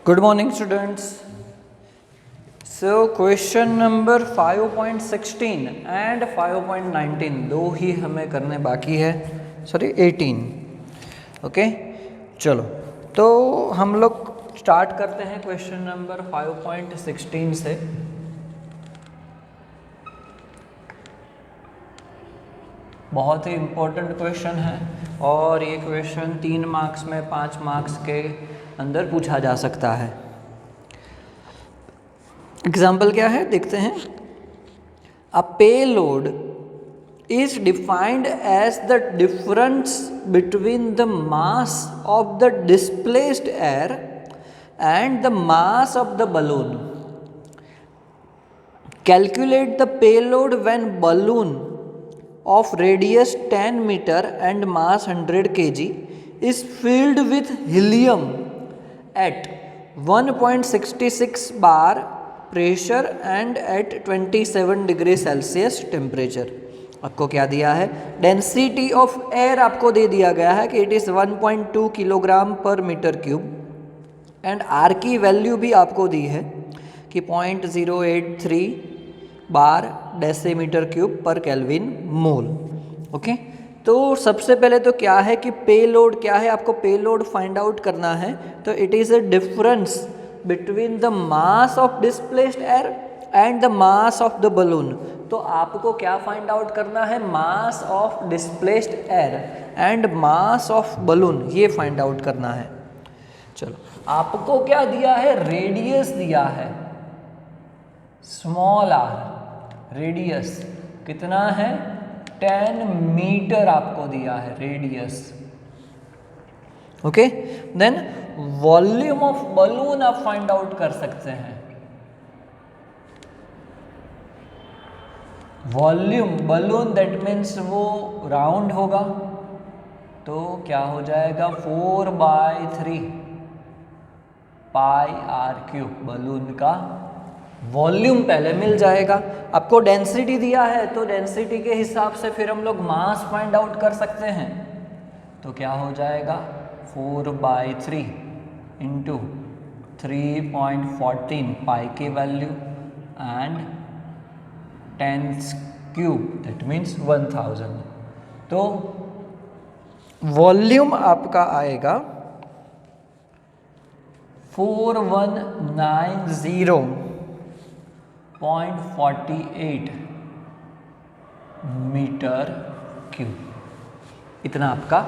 Good morning, students. So question number 5.16 and 5.19 दो ही हमें करने बाकी है, सॉरी 18. ओके, चलो तो हम लोग स्टार्ट करते हैं क्वेश्चन नंबर 5.16 से. बहुत ही इम्पोर्टेंट क्वेश्चन है और ये क्वेश्चन 3 मार्क्स में 5 मार्क्स के अंदर पूछा जा सकता है. एग्जाम्पल क्या है देखते हैं. A payload is defined as the difference between the mass of the displaced air and the mass of the balloon. Calculate the payload when balloon of radius 10 meter and mass 100 kg is filled with helium at 1.66 bar pressure and at 27 degree Celsius temperature. आपको क्या दिया है? Density of air आपको दे दिया गया है कि it is 1.2 kilogram पर मीटर क्यूब एंड आर की वैल्यू भी आपको दी है कि 0.083 बार डेसीमीटर क्यूब पर केल्विन मोल. ओके, तो सबसे पहले तो क्या है कि पेलोड क्या है, आपको पेलोड फाइंड आउट करना है. तो it is a difference between the mass of displaced air and the mass of the balloon. तो आपको क्या फाइंड आउट करना है? Mass of displaced air and mass of balloon, ये फाइंड आउट करना है. चलो, आपको क्या दिया है? रेडियस दिया है स्मॉल आर. रेडियस कितना है? 10 मीटर आपको दिया है radius. Okay, then volume of balloon आप फाइंड आउट कर सकते हैं. वॉल्यूम बलून दैट मीन्स वो राउंड होगा, तो क्या हो जाएगा? 4/3 पाई आर क्यूब बलून का वॉल्यूम पहले मिल जाएगा. आपको डेंसिटी दिया है तो डेंसिटी के हिसाब से फिर हम लोग मास फाइंड आउट कर सकते हैं. तो क्या हो जाएगा? 4/3 इंटू 3.14 पाई की value and 10 cube that means 1000. तो वॉल्यूम आपका आएगा 4190.48 मीटर क्यूब. इतना आपका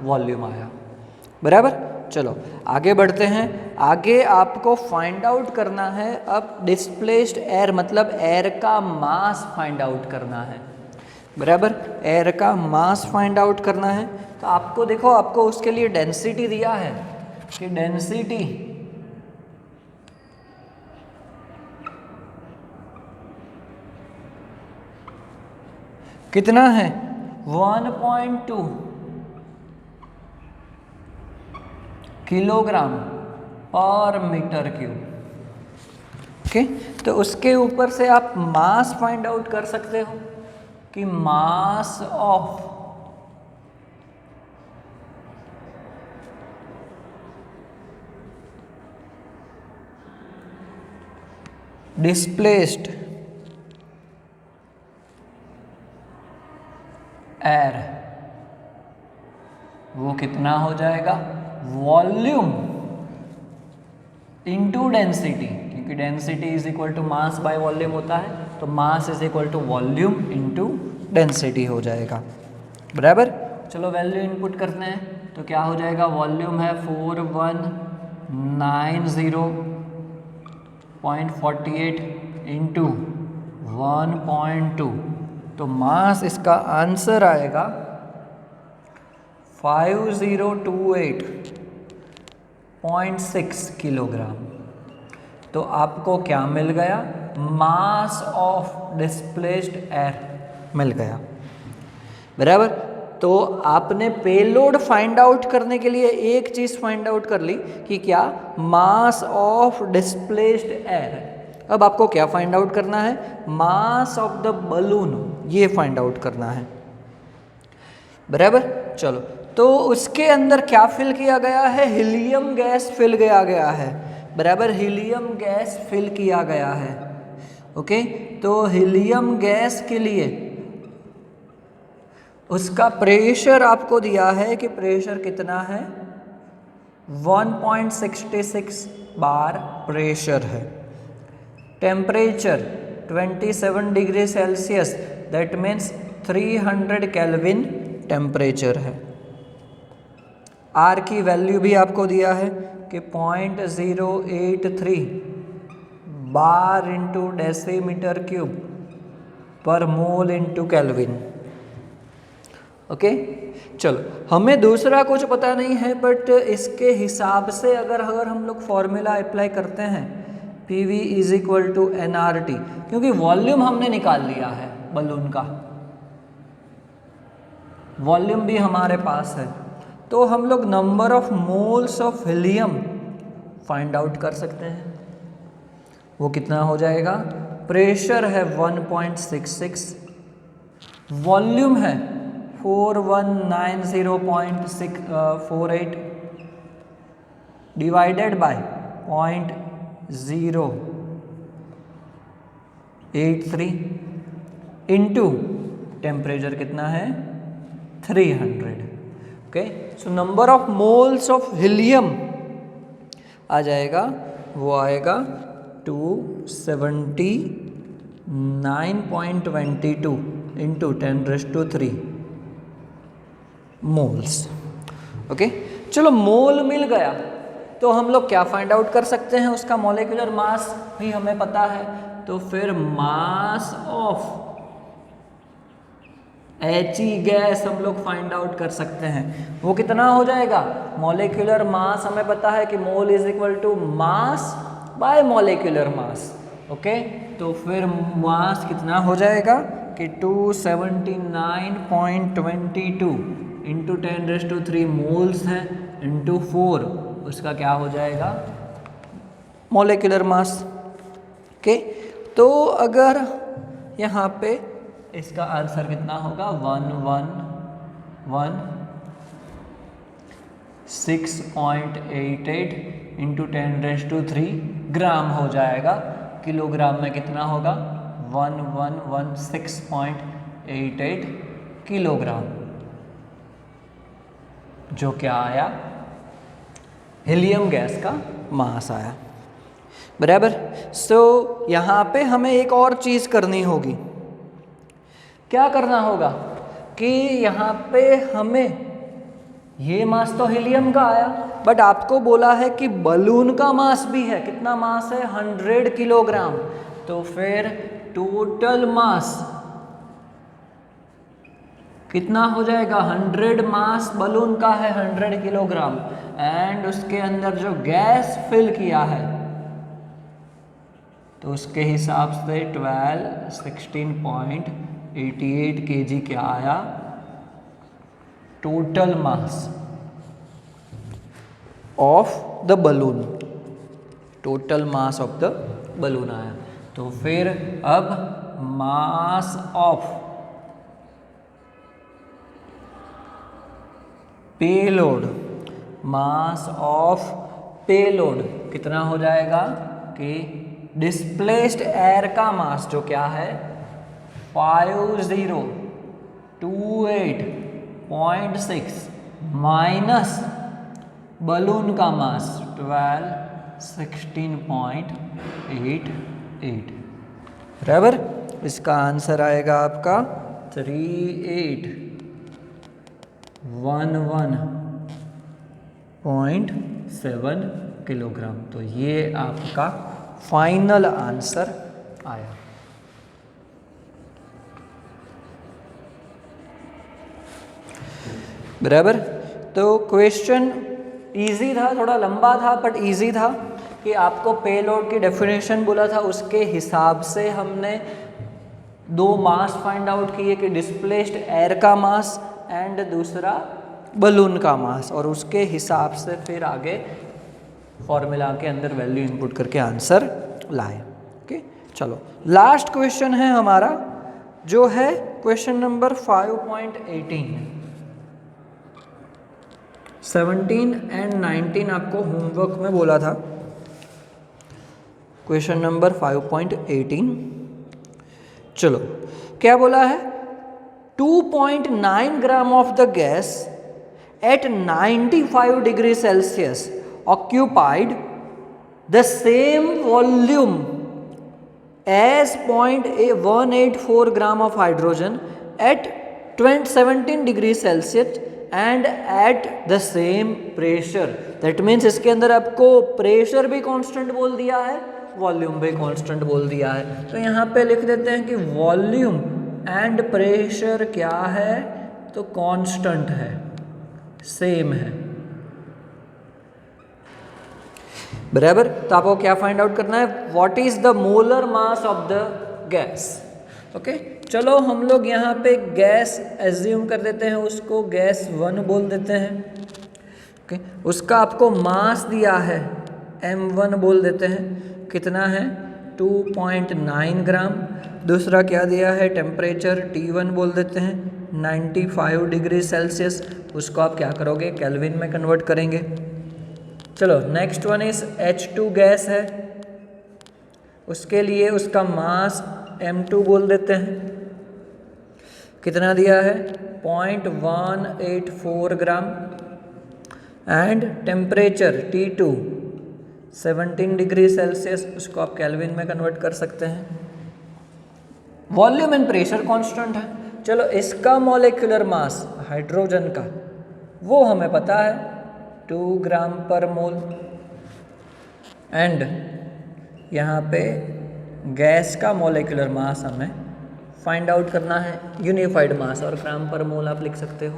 वॉल्यूम आया. बराबर. चलो आगे बढ़ते हैं. आगे आपको फाइंड आउट करना है अब डिस्प्लेस्ड एयर, मतलब एयर का मास फाइंड आउट करना है. बराबर, एयर का मास फाइंड आउट करना है. तो आपको देखो, आपको उसके लिए डेंसिटी दिया है कि डेंसिटी कितना है? 1.2 किलोग्राम पर मीटर क्यूब. ओके, तो उसके ऊपर से आप मास फाइंड आउट कर सकते हो कि मास ऑफ डिस्प्लेस्ड एयर वो कितना हो जाएगा? वॉल्यूम इनटू डेंसिटी, क्योंकि density is equal to mass by volume होता है, तो mass is equal to volume into density हो जाएगा. बराबर. चलो वैल्यू इनपुट करते हैं. तो क्या हो जाएगा? वॉल्यूम है 4190.48 इंटू 1.2. तो मास इसका आंसर आएगा 5028.6 किलोग्राम. तो आपको क्या मिल गया? मास ऑफ डिस्प्लेस्ड एयर मिल गया. बराबर. तो आपने पेलोड फाइंड आउट करने के लिए एक चीज़ फाइंड आउट कर ली कि क्या? Mass of displaced air. अब आपको क्या फाइंड आउट करना है? मास ऑफ द बलून, ये फाइंड आउट करना है. बराबर. चलो, तो उसके अंदर क्या फिल किया गया है? हीलियम गैस फिल किया गया है. बराबर, हीलियम गैस फिल किया गया है। ओके, तो हीलियम गैस के लिए उसका प्रेशर आपको दिया है कि प्रेशर कितना है, 1.66 बार प्रेशर है। Temperature 27 degree Celsius, that means 300 kelvin temperature है। आर की वैल्यू भी आपको दिया है कि 0.083 बार इंटू डेसीमीटर क्यूब पर मोल इंटू केल्विन। ओके, चलो, हमें दूसरा कुछ पता नहीं है, बट इसके हिसाब से अगर हम लोग फॉर्मूला अप्लाई करते हैं, PV is equal to nRT, क्योंकि वॉल्यूम हमने निकाल लिया है बलून का, वॉल्यूम भी हमारे पास है, तो हम लोग number of moles of helium find out कर सकते हैं। वो कितना हो जाएगा, प्रेशर है 1.66, वॉल्यूम है 4190.48 डिवाइडेड बाय 0.083 इंटू टेम्परेचर कितना है 300। Okay, so number of moles of helium आ जाएगा, वो आएगा 279.22 इंटू 10⁻³ मोल्स। ओके, चलो, मोल मिल गया तो हम लोग क्या फाइंड आउट कर सकते हैं, उसका मॉलिक्यूलर मास भी हमें पता है, तो फिर मास ऑफ He गैस हम लोग फाइंड आउट कर सकते हैं। वो कितना हो जाएगा, मॉलिक्यूलर मास हमें पता है कि mole is equal to mass by molecular mass. Okay, तो फिर मास कितना हो जाएगा कि 279.22 इंटू 10⁻³ मोल्स है इंटू 4, उसका क्या हो जाएगा, मॉलिक्यूलर मास। ओके, तो अगर यहाँ पे इसका आंसर कितना होगा, 116.88 इंटू 10⁻³ ग्राम हो जाएगा। किलोग्राम में कितना होगा, 1116.88 किलोग्राम, जो क्या आया, हीलियम गैस का मास आया। बराबर, सो यहाँ पे हमें एक और चीज़ करनी होगी। क्या करना होगा कि यहाँ पे हमें ये मास तो हीलियम का आया, बट आपको बोला है कि बलून का मास भी है। कितना मास है, 100 किलोग्राम। तो फिर टोटल मास कितना हो जाएगा, 100 मास बलून का है 100 किलोग्राम, एंड उसके अंदर जो गैस फिल किया है तो उसके हिसाब से 16.88 kg क्या आया, total mass of the balloon, total mass of the balloon आया। तो फिर अब mass of payload, mass of payload कितना हो जाएगा कि डिस्प्लेस्ड एयर का मास जो क्या है 5028.6 माइनस बलून का मास 1216.88। बराबर, इसका आंसर आएगा आपका 3811.7 किलोग्राम। तो ये आपका फाइनल आंसर आया। बराबर, तो क्वेश्चन इजी था, थोड़ा लंबा था बट इजी था कि आपको पेलोड की डेफिनेशन बोला था, उसके हिसाब से हमने दो मास फाइंड आउट किए कि डिस्प्लेस्ड एयर का मास एंड दूसरा बलून का मास, और उसके हिसाब से फिर आगे फॉर्मूला के अंदर वैल्यू इनपुट करके आंसर लाए। ओके, चलो, लास्ट क्वेश्चन है हमारा, जो है क्वेश्चन नंबर 5.18। 17 एंड 19 आपको होमवर्क में बोला था क्वेश्चन नंबर 5.18। चलो क्या बोला है, 2.9 gram of the gas at 95 degree Celsius occupied the same volume as 0.184 gram of hydrogen at 17 degree Celsius and at the same pressure। that means इसके अंदर आपको प्रेशर भी कांस्टेंट बोल दिया है, वॉल्यूम भी कांस्टेंट बोल दिया है। तो यहाँ पे लिख देते हैं कि वॉल्यूम एंड प्रेशर क्या है, तो कांस्टेंट है, सेम है, बराबर। तो आपको क्या फाइंड आउट करना है, what is the molar mass of the gas. Okay, चलो हम लोग यहाँ पे गैस एज्यूम कर देते हैं, उसको गैस 1 बोल देते हैं। ओके, उसका आपको मास दिया है m1 बोल देते हैं, कितना है 2.9 ग्राम। दूसरा क्या दिया है, टेम्परेचर T1 बोल देते हैं 95 डिग्री सेल्सियस, उसको आप क्या करोगे, केल्विन में कन्वर्ट करेंगे। चलो next one is H2 gas है, उसके लिए उसका मास m2 बोल देते हैं, कितना दिया है 0.184 gram, and temperature T2 17 degree Celsius, उसको आप केल्विन में कन्वर्ट कर सकते हैं। वॉल्यूम एंड प्रेशर कांस्टेंट है। चलो इसका मॉलिक्यूलर मास हाइड्रोजन का वो हमें पता है 2 ग्राम पर मोल, एंड यहाँ पे गैस का मॉलिक्यूलर मास हमें फाइंड आउट करना है, यूनिफाइड मास, और ग्राम पर मोल आप लिख सकते हो,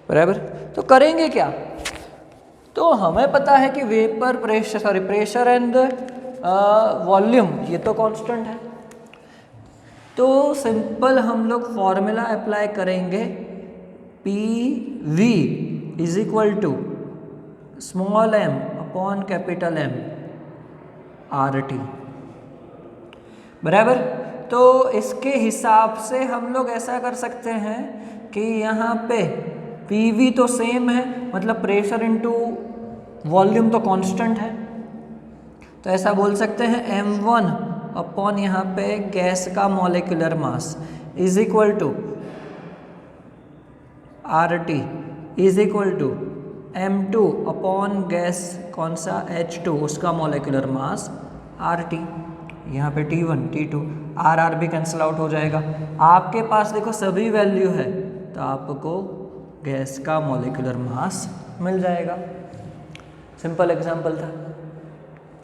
बराबर। तो करेंगे क्या, तो हमें पता है कि vapour pressure pressure and volume ये तो कांस्टेंट है, तो सिंपल हम लोग फॉर्मूला अप्लाई करेंगे, PV is equal to small m upon capital M RT, बराबर। तो इसके हिसाब से हम लोग ऐसा कर सकते हैं कि यहाँ पे PV तो सेम है, मतलब प्रेशर इनटू वॉल्यूम तो कांस्टेंट है, तो ऐसा बोल सकते हैं m1 अपॉन यहाँ पे गैस का molecular mass is equal to RT is equal to m2 upon gas कौन सा H2 उसका मॉलिक्यूलर मास RT, यहाँ पे T1 T2 RR भी कैंसिल आउट हो जाएगा। आपके पास देखो सभी वैल्यू है, तो आपको गैस का मॉलिक्यूलर मास मिल जाएगा। सिंपल एग्जांपल था,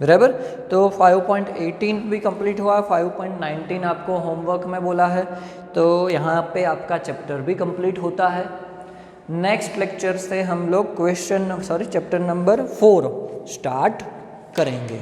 बराबर। तो 5.18 भी कंप्लीट हुआ, 5.19 आपको होमवर्क में बोला है, तो यहाँ पे आपका चैप्टर भी कंप्लीट होता है। नेक्स्ट लेक्चर से हम लोग चैप्टर नंबर 4 स्टार्ट करेंगे।